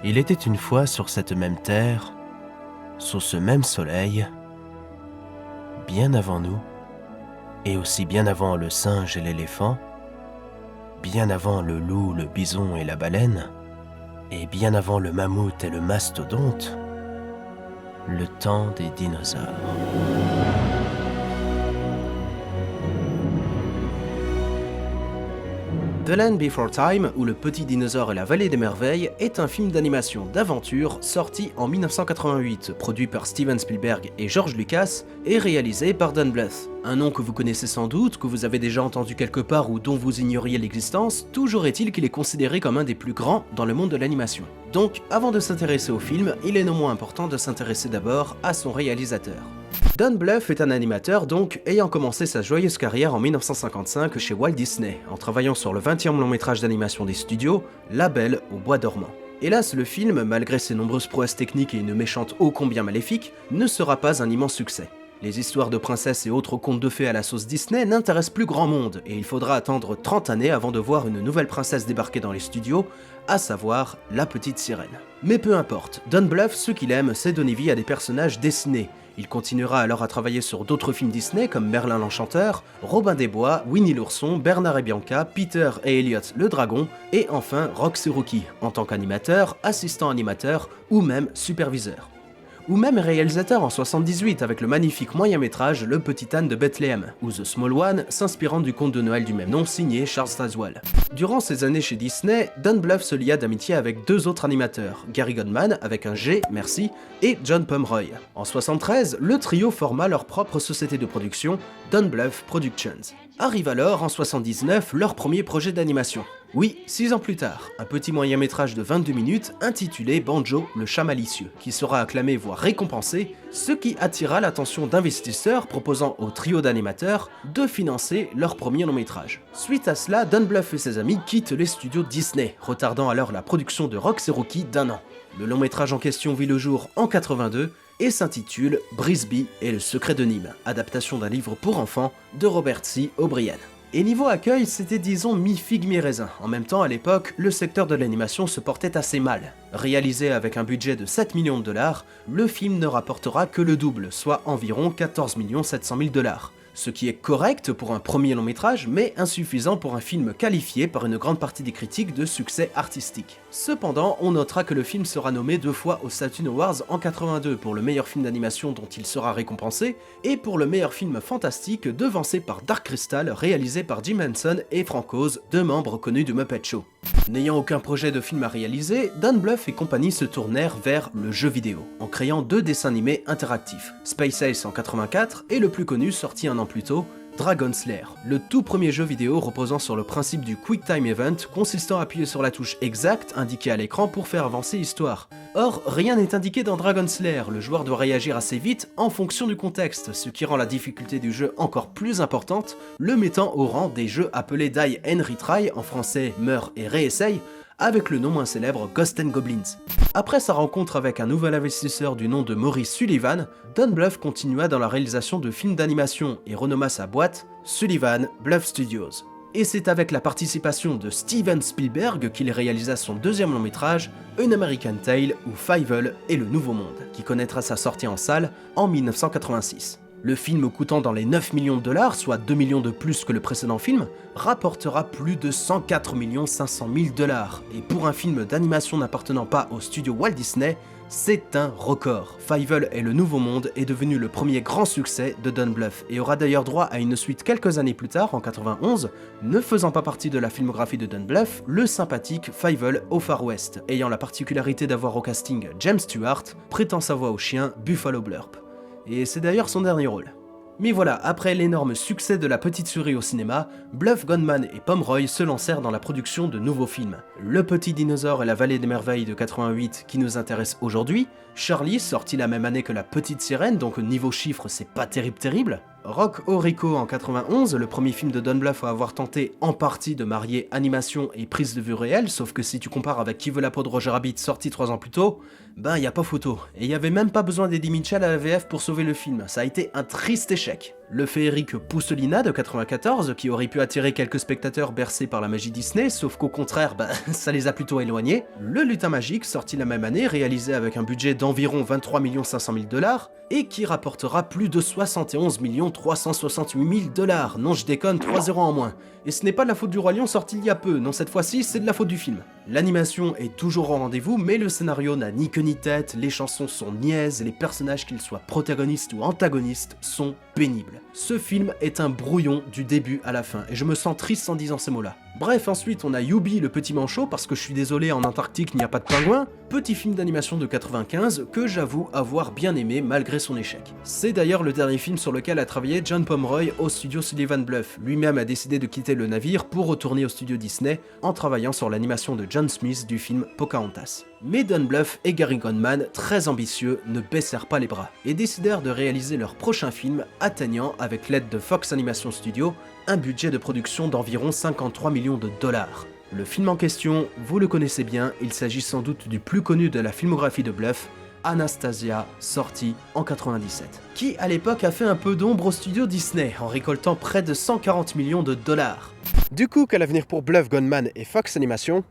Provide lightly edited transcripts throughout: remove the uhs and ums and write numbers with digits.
Il était une fois sur cette même terre, sous ce même soleil, bien avant nous, et aussi bien avant le singe et l'éléphant, bien avant le loup, le bison et la baleine, et bien avant le mammouth et le mastodonte, le temps des dinosaures. The Land Before Time, ou Le Petit Dinosaure et la Vallée des Merveilles, est un film d'animation d'aventure sorti en 1988, produit par Steven Spielberg et George Lucas, et réalisé par Don Bluth. Un nom que vous connaissez sans doute, que vous avez déjà entendu quelque part ou dont vous ignoriez l'existence, toujours est-il qu'il est considéré comme un des plus grands dans le monde de l'animation. Donc, avant de s'intéresser au film, il est néanmoins important de s'intéresser d'abord à son réalisateur. Don Bluth est un animateur donc ayant commencé sa joyeuse carrière en 1955 chez Walt Disney, en travaillant sur le 20e long métrage d'animation des studios, La Belle au Bois dormant. Hélas, le film, malgré ses nombreuses prouesses techniques et une méchante ô combien maléfique, ne sera pas un immense succès. Les histoires de princesses et autres contes de fées à la sauce Disney n'intéressent plus grand monde, et il faudra attendre 30 années avant de voir une nouvelle princesse débarquer dans les studios, à savoir la petite sirène. Mais peu importe, Don Bluth, ce qu'il aime, c'est donner vie à des personnages dessinés. Il continuera alors à travailler sur d'autres films Disney comme Merlin l'Enchanteur, Robin des Bois, Winnie l'Ourson, Bernard et Bianca, Peter et Elliot le Dragon, et enfin Rox et Rookie, en tant qu'animateur, assistant animateur ou même superviseur. Ou même réalisateur en 78 avec le magnifique moyen-métrage Le Petit Âne de Bethléem, ou The Small One, s'inspirant du conte de Noël du même nom signé Charles Tazewell. Durant ses années chez Disney, Don Bluth se lia d'amitié avec deux autres animateurs, Gary Goldman avec un G, merci, et John Pomeroy. En 73, le trio forma leur propre société de production, Don Bluth Productions. Arrive alors en 79 leur premier projet d'animation. Oui, 6 ans plus tard, un petit moyen-métrage de 22 minutes intitulé Banjo, le chat malicieux, qui sera acclamé voire récompensé, ce qui attira l'attention d'investisseurs proposant au trio d'animateurs de financer leur premier long-métrage. Suite à cela, Don Bluth et ses amis quittent les studios Disney, retardant alors la production de Rox et Rookie d'1 an. Le long-métrage en question vit le jour en 82 et s'intitule Brisby et le secret de Nîmes, adaptation d'un livre pour enfants de Robert C. O'Brien. Et niveau accueil, c'était disons mi-figue mi-raisin. En même temps, à l'époque, le secteur de l'animation se portait assez mal. Réalisé avec un budget de 7 millions de dollars, le film ne rapportera que le double, soit environ 14 700 000 $. Ce qui est correct pour un premier long métrage, mais insuffisant pour un film qualifié par une grande partie des critiques de succès artistique. Cependant, on notera que le film sera nommé 2 fois aux Saturn Awards en 82 pour le meilleur film d'animation dont il sera récompensé, et pour le meilleur film fantastique devancé par Dark Crystal, réalisé par Jim Henson et Frank Oz, deux membres connus du Muppet Show. N'ayant aucun projet de film à réaliser, Don Bluth et compagnie se tournèrent vers le jeu vidéo, en créant 2 dessins animés interactifs, Space Ace en 84 et le plus connu sorti un an plus tôt, Dragon's Lair, le tout premier jeu vidéo reposant sur le principe du Quick Time Event consistant à appuyer sur la touche exacte indiquée à l'écran pour faire avancer l'histoire. Or, rien n'est indiqué dans Dragon's Lair, le joueur doit réagir assez vite en fonction du contexte, ce qui rend la difficulté du jeu encore plus importante, le mettant au rang des jeux appelés Die and Retry, en français Meurs et réessaye, avec le non moins célèbre Ghosts and Goblins. Après sa rencontre avec un nouvel investisseur du nom de Maurice Sullivan, Don Bluth continua dans la réalisation de films d'animation et renomma sa boîte Sullivan Bluth Studios. Et c'est avec la participation de Steven Spielberg qu'il réalisa son deuxième long métrage, An American Tail ou Fievel et le Nouveau Monde, qui connaîtra sa sortie en salle en 1986. Le film coûtant dans les 9 millions de dollars, soit 2 millions de plus que le précédent film, rapportera plus de 104 500 000 $. Et pour un film d'animation n'appartenant pas au studio Walt Disney, c'est un record. Fievel et le Nouveau Monde est devenu le premier grand succès de Don Bluth et aura d'ailleurs droit à une suite quelques années plus tard, en 91, ne faisant pas partie de la filmographie de Don Bluth, le sympathique Fievel au Far West, ayant la particularité d'avoir au casting James Stewart, prêtant sa voix au chien Buffalo Blurp. Et c'est d'ailleurs son dernier rôle. Mais voilà, après l'énorme succès de La Petite Souris au cinéma, Bluth, Goldman et Pomeroy se lancèrent dans la production de nouveaux films. Le Petit Dinosaure et la Vallée des Merveilles de 88 qui nous intéresse aujourd'hui, Charlie, sorti la même année que La Petite Sirène, donc niveau chiffre c'est pas terrible, Rock Orico en 91, le premier film de Don Bluth à avoir tenté en partie de marier animation et prise de vue réelle, sauf que si tu compares avec Qui veut la peau de Roger Rabbit sorti 3 ans plus tôt, y a pas photo. Et y avait même pas besoin d'Eddie Mitchell à la VF pour sauver le film, ça a été un triste échec. le féerique Pousselina de 94, qui aurait pu attirer quelques spectateurs bercés par la magie Disney, sauf qu'au contraire, ça les a plutôt éloignés, le Lutin Magique, sorti la même année, réalisé avec un budget d'environ 23 500 000 $, et qui rapportera plus de 71 368 000 $. Non, je déconne, 3 zéros en moins. Et ce n'est pas de la faute du Roi Lion sorti il y a peu, non, cette fois-ci, c'est de la faute du film. L'animation est toujours au rendez-vous, mais le scénario n'a ni queue ni tête, les chansons sont niaises, et les personnages, qu'ils soient protagonistes ou antagonistes, sont pénibles. Ce film est un brouillon du début à la fin, et je me sens triste en disant ces mots-là. Bref, ensuite on a Yubi le petit manchot, parce que je suis désolé, en Antarctique il n'y a pas de pingouins, petit film d'animation de 95 que j'avoue avoir bien aimé malgré son échec. C'est d'ailleurs le dernier film sur lequel a travaillé John Pomeroy au studio Sullivan Bluff. Lui-même a décidé de quitter le navire pour retourner au studio Disney en travaillant sur l'animation de John Smith du film Pocahontas. Mais Don Bluth et Gary Goldman, très ambitieux, ne baissèrent pas les bras et décidèrent de réaliser leur prochain film, atteignant, avec l'aide de Fox Animation Studio, un budget de production d'environ 53 millions de $. Le film en question, vous le connaissez bien, il s'agit sans doute du plus connu de la filmographie de Bluth, Anastasia, sorti en 97, qui à l'époque a fait un peu d'ombre au studio Disney en récoltant près de 140 millions de $. Du coup, quel avenir pour Bluth, Goldman et Fox Animation?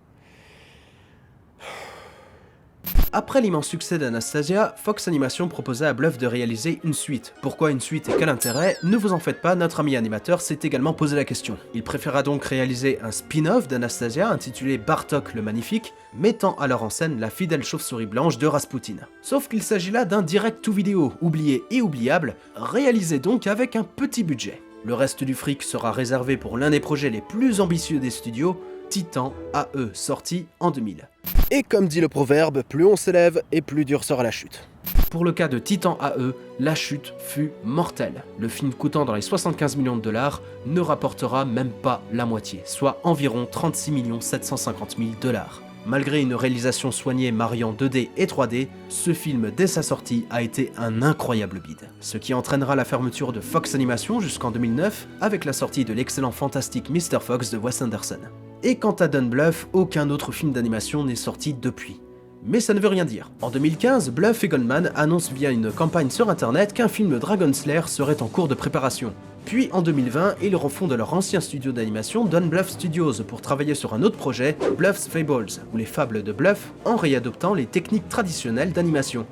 Après l'immense succès d'Anastasia, Fox Animation proposa à Bluth de réaliser une suite. Pourquoi une suite et quel intérêt? Ne vous en faites pas, notre ami animateur s'est également posé la question. Il préféra donc réaliser un spin-off d'Anastasia intitulé Bartok le Magnifique, mettant alors en scène la fidèle chauve-souris blanche de Rasputin. Sauf qu'il s'agit là d'un direct-to-vidéo, oublié et oubliable, réalisé donc avec un petit budget. Le reste du fric sera réservé pour l'un des projets les plus ambitieux des studios, Titan AE, sorti en 2000. Et comme dit le proverbe, plus on s'élève et plus dure sera la chute. Pour le cas de Titan AE, la chute fut mortelle. Le film coûtant dans les 75 millions de $, ne rapportera même pas la moitié, soit environ 36 750 000 $. Malgré une réalisation soignée mariant 2D et 3D, ce film dès sa sortie a été un incroyable bide. Ce qui entraînera la fermeture de Fox Animation jusqu'en 2009 avec la sortie de l'excellent fantastique Mr. Fox de Wes Anderson. Et quant à Don Bluth, aucun autre film d'animation n'est sorti depuis. Mais ça ne veut rien dire. En 2015, Bluth et Goldman annoncent via une campagne sur internet qu'un film Dragon Slayer serait en cours de préparation. Puis en 2020, ils refondent leur ancien studio d'animation Don Bluth Studios pour travailler sur un autre projet, Bluth's Fables, ou les fables de Bluth, en réadoptant les techniques traditionnelles d'animation.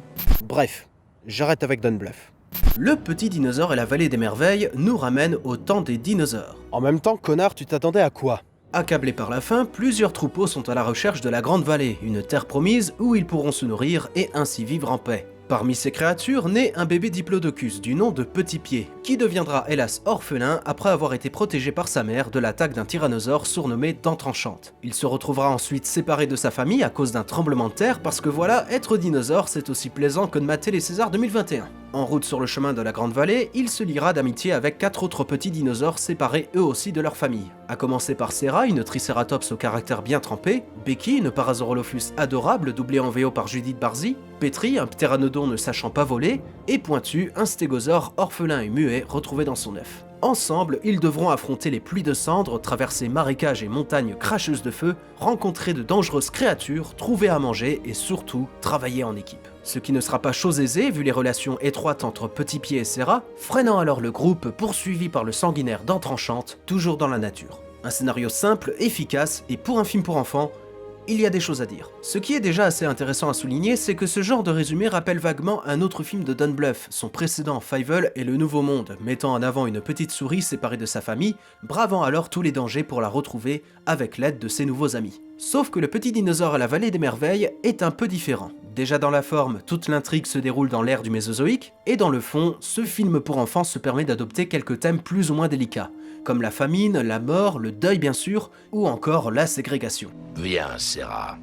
Bref, j'arrête avec Don Bluth. Le petit dinosaure et la vallée des merveilles nous ramènent au temps des dinosaures. En même temps, connard, tu t'attendais à quoi? Accablés par la faim, plusieurs troupeaux sont à la recherche de la Grande Vallée, une terre promise où ils pourront se nourrir et ainsi vivre en paix. Parmi ces créatures naît un bébé diplodocus du nom de Petit Pied, qui deviendra hélas orphelin après avoir été protégé par sa mère de l'attaque d'un tyrannosaure surnommé Dent Tranchante. Il se retrouvera ensuite séparé de sa famille à cause d'un tremblement de terre parce que voilà, être dinosaure c'est aussi plaisant que de mater les Césars 2021. En route sur le chemin de la Grande Vallée, il se liera d'amitié avec 4 autres petits dinosaures séparés eux aussi de leur famille. À commencer par Serra, une tricératops au caractère bien trempé, Becky, une Parasaurolophus adorable doublée en VO par Judith Barzi, Petri, un ptéranodon ne sachant pas voler, et Pointu, un stégosaure orphelin et muet retrouvé dans son œuf. Ensemble, ils devront affronter les pluies de cendres, traverser marécages et montagnes cracheuses de feu, rencontrer de dangereuses créatures, trouver à manger et surtout travailler en équipe. Ce qui ne sera pas chose aisée vu les relations étroites entre Petit Pied et Serra, freinant alors le groupe poursuivi par le sanguinaire Dent Tranchante, toujours dans la nature. Un scénario simple, efficace et pour un film pour enfants, il y a des choses à dire. Ce qui est déjà assez intéressant à souligner, c'est que ce genre de résumé rappelle vaguement un autre film de Don Bluth, son précédent Fievel et le Nouveau Monde, mettant en avant une petite souris séparée de sa famille, bravant alors tous les dangers pour la retrouver avec l'aide de ses nouveaux amis. Sauf que le petit dinosaure à la vallée des merveilles est un peu différent. Déjà dans la forme, toute l'intrigue se déroule dans l'ère du Mésozoïque, et dans le fond, ce film pour enfants se permet d'adopter quelques thèmes plus ou moins délicats, comme la famine, la mort, le deuil bien sûr, ou encore la ségrégation. Viens, Serra.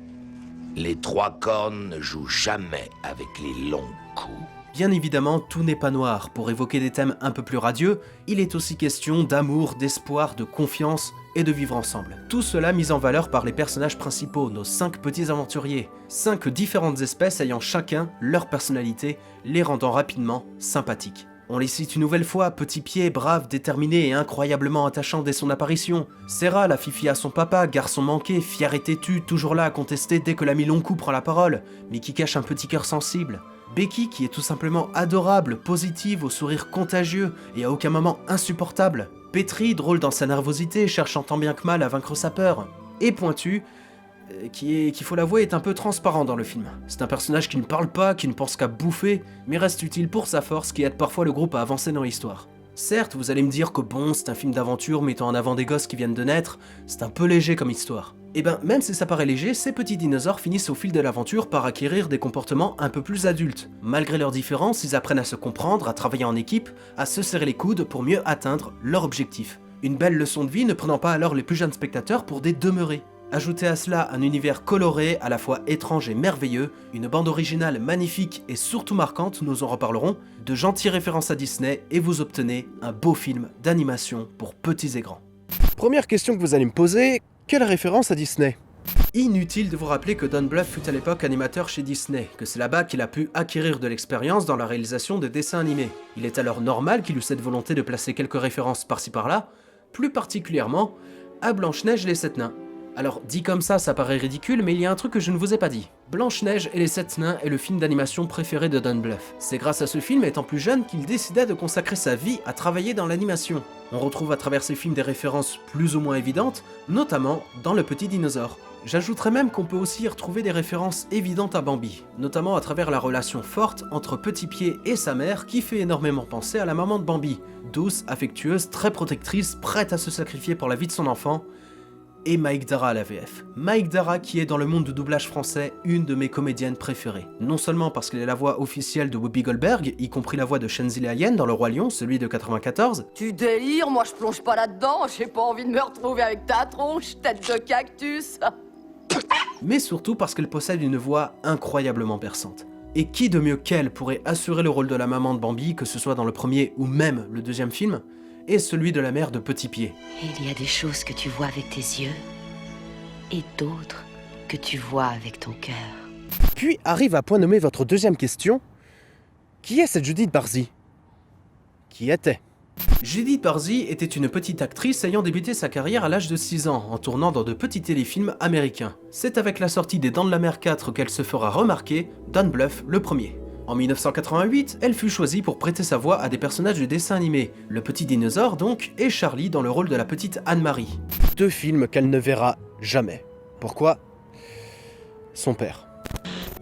Les 3 cornes ne jouent jamais avec les longs coups. Bien évidemment, tout n'est pas noir. Pour évoquer des thèmes un peu plus radieux, il est aussi question d'amour, d'espoir, de confiance et de vivre ensemble. Tout cela mis en valeur par les personnages principaux, nos 5 petits aventuriers. 5 différentes espèces ayant chacun leur personnalité, les rendant rapidement sympathiques. On les cite une nouvelle fois, Petit Pied, brave, déterminé et incroyablement attachant dès son apparition. Serra, la fifi à son papa, garçon manqué, fier et têtu, toujours là à contester dès que l'ami long cou prend la parole, mais qui cache un petit cœur sensible. Becky qui est tout simplement adorable, positive, au sourire contagieux et à aucun moment insupportable. Petrie, drôle dans sa nervosité, cherchant tant bien que mal à vaincre sa peur. Et Pointu, qu'il faut l'avouer, est un peu transparent dans le film. C'est un personnage qui ne parle pas, qui ne pense qu'à bouffer, mais reste utile pour sa force qui aide parfois le groupe à avancer dans l'histoire. Certes, vous allez me dire que bon, c'est un film d'aventure mettant en avant des gosses qui viennent de naître, c'est un peu léger comme histoire. Et ben, même si ça paraît léger, ces petits dinosaures finissent au fil de l'aventure par acquérir des comportements un peu plus adultes. Malgré leurs différences, ils apprennent à se comprendre, à travailler en équipe, à se serrer les coudes pour mieux atteindre leur objectif. Une belle leçon de vie ne prenant pas alors les plus jeunes spectateurs pour des demeurés. Ajoutez à cela un univers coloré, à la fois étrange et merveilleux, une bande originale magnifique et surtout marquante, nous en reparlerons, de gentilles références à Disney et vous obtenez un beau film d'animation pour petits et grands. Première question que vous allez me poser, quelle référence à Disney ? Inutile de vous rappeler que Don Bluth fut à l'époque animateur chez Disney, que c'est là-bas qu'il a pu acquérir de l'expérience dans la réalisation de dessins animés. Il est alors normal qu'il eût cette volonté de placer quelques références par-ci par-là, plus particulièrement à Blanche-Neige et les 7 nains. Alors, dit comme ça paraît ridicule, mais il y a un truc que je ne vous ai pas dit. Blanche-Neige et les 7 nains est le film d'animation préféré de Don Bluth. C'est grâce à ce film, étant plus jeune, qu'il décida de consacrer sa vie à travailler dans l'animation. On retrouve à travers ces films des références plus ou moins évidentes, notamment dans Le Petit Dinosaure. J'ajouterais même qu'on peut aussi y retrouver des références évidentes à Bambi, notamment à travers la relation forte entre Petit Pied et sa mère qui fait énormément penser à la maman de Bambi. Douce, affectueuse, très protectrice, prête à se sacrifier pour la vie de son enfant, et Mike Dara à la VF. Mike Dara qui est dans le monde du doublage français une de mes comédiennes préférées. Non seulement parce qu'elle est la voix officielle de Whoopi Goldberg, y compris la voix de Shenzhi Lion dans Le Roi Lion, celui de 94. Tu délires, moi je plonge pas là-dedans, j'ai pas envie de me retrouver avec ta tronche, tête de cactus. Mais surtout parce qu'elle possède une voix incroyablement perçante. Et qui de mieux qu'elle pourrait assurer le rôle de la maman de Bambi, que ce soit dans le premier ou même le deuxième film, et celui de la mère de Petit Pied. Il y a des choses que tu vois avec tes yeux et d'autres que tu vois avec ton cœur. Puis arrive à point nommé votre deuxième question. Qui est cette Judith Barzy ? Qui était ? Judith Barzy était une petite actrice ayant débuté sa carrière à l'âge de 6 ans, en tournant dans de petits téléfilms américains. C'est avec la sortie des Dents de la Mer 4 qu'elle se fera remarquer, Don Bluth le premier. En 1988, elle fut choisie pour prêter sa voix à des personnages de dessins animés, Le Petit Dinosaure donc, et Charlie dans le rôle de la petite Anne-Marie. 2 films qu'elle ne verra jamais. Pourquoi ? Son père.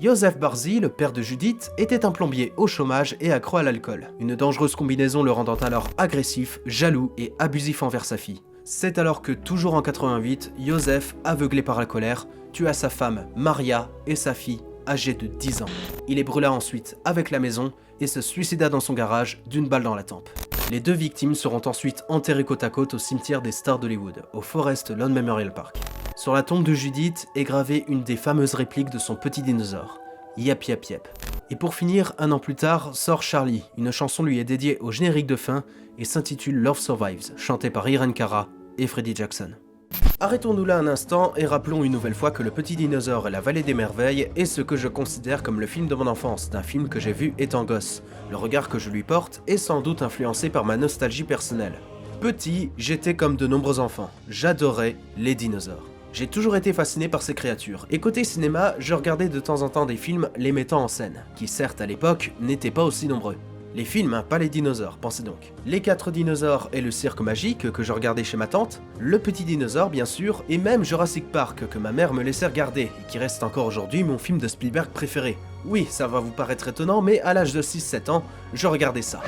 Joseph Barzy, le père de Judith, était un plombier au chômage et accro à l'alcool. Une dangereuse combinaison le rendant alors agressif, jaloux et abusif envers sa fille. C'est alors que, toujours en 88, Joseph, aveuglé par la colère, tua sa femme, Maria, et sa fille, âgée de 10 ans. Il les brûla ensuite avec la maison et se suicida dans son garage d'une balle dans la tempe. Les 2 victimes seront ensuite enterrées côte à côte au cimetière des Stars d'Hollywood, au Forest Lawn Memorial Park. Sur la tombe de Judith est gravée une des fameuses répliques de son petit dinosaure, Yep Yep Yep. Et pour finir, 1 an plus tard, sort Charlie. Une chanson lui est dédiée au générique de fin et s'intitule Love Survives, chantée par Irene Cara et Freddie Jackson. Arrêtons-nous là un instant et rappelons une nouvelle fois que Le Petit Dinosaure et la Vallée des Merveilles est ce que je considère comme le film de mon enfance, d'un film que j'ai vu étant gosse. Le regard que je lui porte est sans doute influencé par ma nostalgie personnelle. Petit, j'étais comme de nombreux enfants, j'adorais les dinosaures. J'ai toujours été fasciné par ces créatures, et côté cinéma, je regardais de temps en temps des films les mettant en scène, qui certes à l'époque n'étaient pas aussi nombreux. Les films, pas les dinosaures, pensez donc. Les 4 dinosaures et le cirque magique que je regardais chez ma tante, Le Petit Dinosaure bien sûr, et même Jurassic Park que ma mère me laissait regarder, et qui reste encore aujourd'hui mon film de Spielberg préféré. Oui, ça va vous paraître étonnant, mais à l'âge de 6-7 ans, je regardais ça.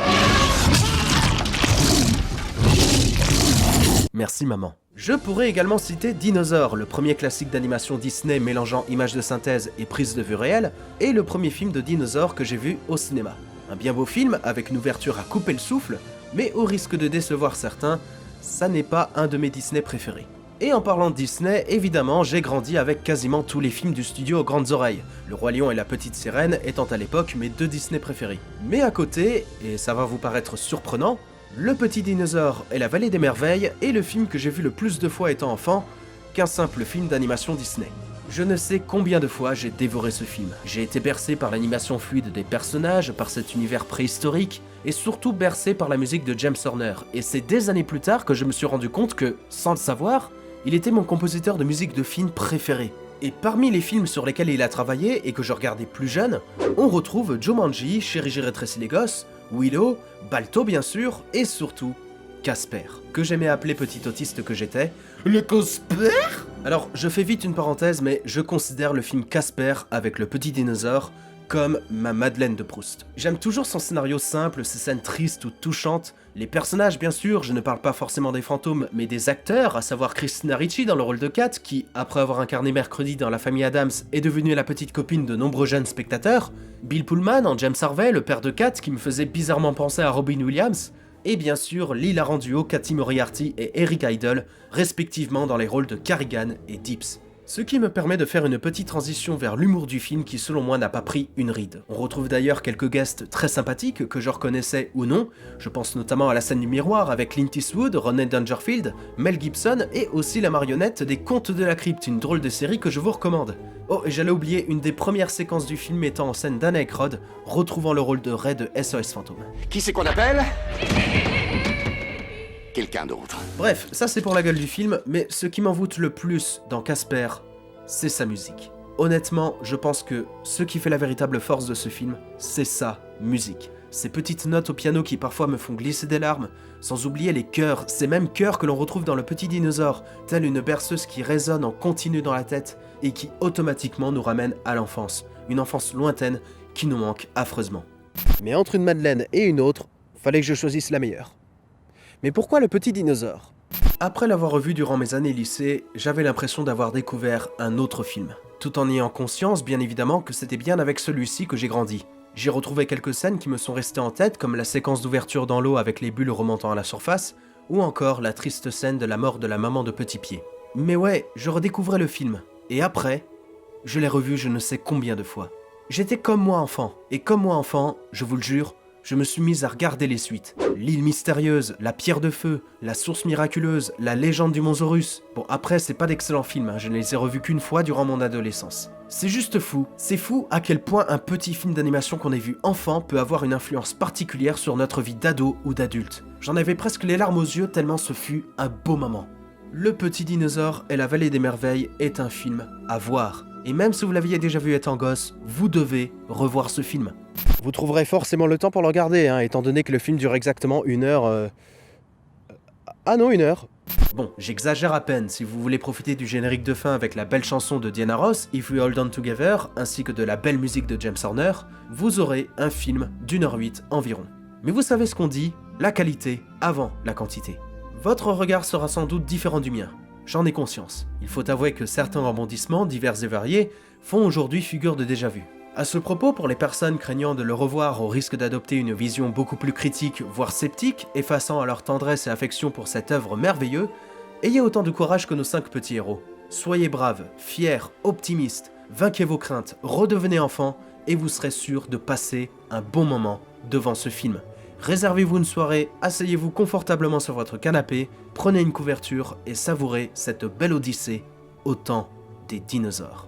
Merci maman. Je pourrais également citer Dinosaur, le premier classique d'animation Disney mélangeant images de synthèse et prises de vue réelles, et le premier film de dinosaures que j'ai vu au cinéma. Un bien beau film, avec une ouverture à couper le souffle, mais au risque de décevoir certains, ça n'est pas un de mes Disney préférés. Et en parlant de Disney, évidemment, j'ai grandi avec quasiment tous les films du studio aux grandes oreilles, Le Roi Lion et la Petite Sirène étant à l'époque mes 2 Disney préférés. Mais à côté, et ça va vous paraître surprenant, Le Petit Dinosaure et la Vallée des Merveilles est le film que j'ai vu le plus de fois étant enfant qu'un simple film d'animation Disney. Je ne sais combien de fois j'ai dévoré ce film. J'ai été bercé par l'animation fluide des personnages, par cet univers préhistorique, et surtout bercé par la musique de James Horner. Et c'est des années plus tard que je me suis rendu compte que, sans le savoir, il était mon compositeur de musique de film préféré. Et parmi les films sur lesquels il a travaillé et que je regardais plus jeune, on retrouve Jumanji, Chérie j'ai rétréci les gosses, Willow, Balto bien sûr, et surtout Casper, que j'aimais appeler petit autiste que j'étais. Le Casper? Alors, je fais vite une parenthèse, mais je considère le film Casper avec le petit dinosaure comme ma Madeleine de Proust. J'aime toujours son scénario simple, ses scènes tristes ou touchantes, les personnages bien sûr, je ne parle pas forcément des fantômes, mais des acteurs, à savoir Christina Ricci dans le rôle de Kat, qui, après avoir incarné Mercredi dans La Famille Addams, est devenue la petite copine de nombreux jeunes spectateurs, Bill Pullman en James Harvey, le père de Kat, qui me faisait bizarrement penser à Robin Williams, et bien sûr l'hilarant duo Cathy Moriarty et Eric Idle, respectivement dans les rôles de Carrigan et Dips. Ce qui me permet de faire une petite transition vers l'humour du film qui selon moi n'a pas pris une ride. On retrouve d'ailleurs quelques guests très sympathiques que je reconnaissais ou non, je pense notamment à la scène du miroir avec Clint Eastwood, Rodney Dangerfield, Mel Gibson et aussi la marionnette des Contes de la Crypte, une drôle de série que je vous recommande. Oh, et j'allais oublier une des premières séquences du film mettant en scène Dan Aykroyd, retrouvant le rôle de Ray de SOS Fantôme. Qui c'est qu'on appelle? Quelqu'un d'autre. Bref, ça c'est pour la gueule du film, mais ce qui m'envoûte le plus dans Casper, c'est sa musique. Honnêtement, je pense que ce qui fait la véritable force de ce film, c'est sa musique. Ces petites notes au piano qui parfois me font glisser des larmes, sans oublier les chœurs, ces mêmes chœurs que l'on retrouve dans Le Petit Dinosaure, telle une berceuse qui résonne en continu dans la tête et qui automatiquement nous ramène à l'enfance. Une enfance lointaine qui nous manque affreusement. Mais entre une Madeleine et une autre, fallait que je choisisse la meilleure. Mais pourquoi Le Petit Dinosaure? Après l'avoir revu durant mes années lycée, j'avais l'impression d'avoir découvert un autre film. Tout en ayant conscience, bien évidemment, que c'était bien avec celui-ci que j'ai grandi. J'ai retrouvé quelques scènes qui me sont restées en tête, comme la séquence d'ouverture dans l'eau avec les bulles remontant à la surface, ou encore la triste scène de la mort de la maman de Petit Pied. Mais ouais, je redécouvrais le film. Et après, je l'ai revu je ne sais combien de fois. J'étais comme moi enfant, et comme moi enfant, je vous le jure, je me suis mise à regarder les suites. L'île mystérieuse, la pierre de feu, la source miraculeuse, la légende du Mont Zorus. Bon, après, c'est pas d'excellents films, je ne les ai revus qu'une fois durant mon adolescence. C'est juste fou. C'est fou à quel point un petit film d'animation qu'on ait vu enfant peut avoir une influence particulière sur notre vie d'ado ou d'adulte. J'en avais presque les larmes aux yeux tellement ce fut un beau moment. Le Petit Dinosaure et la Vallée des Merveilles est un film à voir. Et même si vous l'aviez déjà vu étant gosse, vous devez revoir ce film. Vous trouverez forcément le temps pour le regarder, étant donné que le film dure exactement 1 heure... Ah non, 1 heure. Bon, j'exagère à peine, si vous voulez profiter du générique de fin avec la belle chanson de Diana Ross, If We Hold On Together, ainsi que de la belle musique de James Horner, vous aurez un film d'1h08 environ. Mais vous savez ce qu'on dit, la qualité avant la quantité. Votre regard sera sans doute différent du mien. J'en ai conscience. Il faut avouer que certains rebondissements, divers et variés, font aujourd'hui figure de déjà-vu. À ce propos, pour les personnes craignant de le revoir au risque d'adopter une vision beaucoup plus critique, voire sceptique, effaçant alors tendresse et affection pour cette œuvre merveilleuse, ayez autant de courage que nos 5 petits héros. Soyez braves, fiers, optimistes, vainquez vos craintes, redevenez enfant, et vous serez sûr de passer un bon moment devant ce film. Réservez-vous une soirée, asseyez-vous confortablement sur votre canapé, prenez une couverture et savourez cette belle odyssée au temps des dinosaures.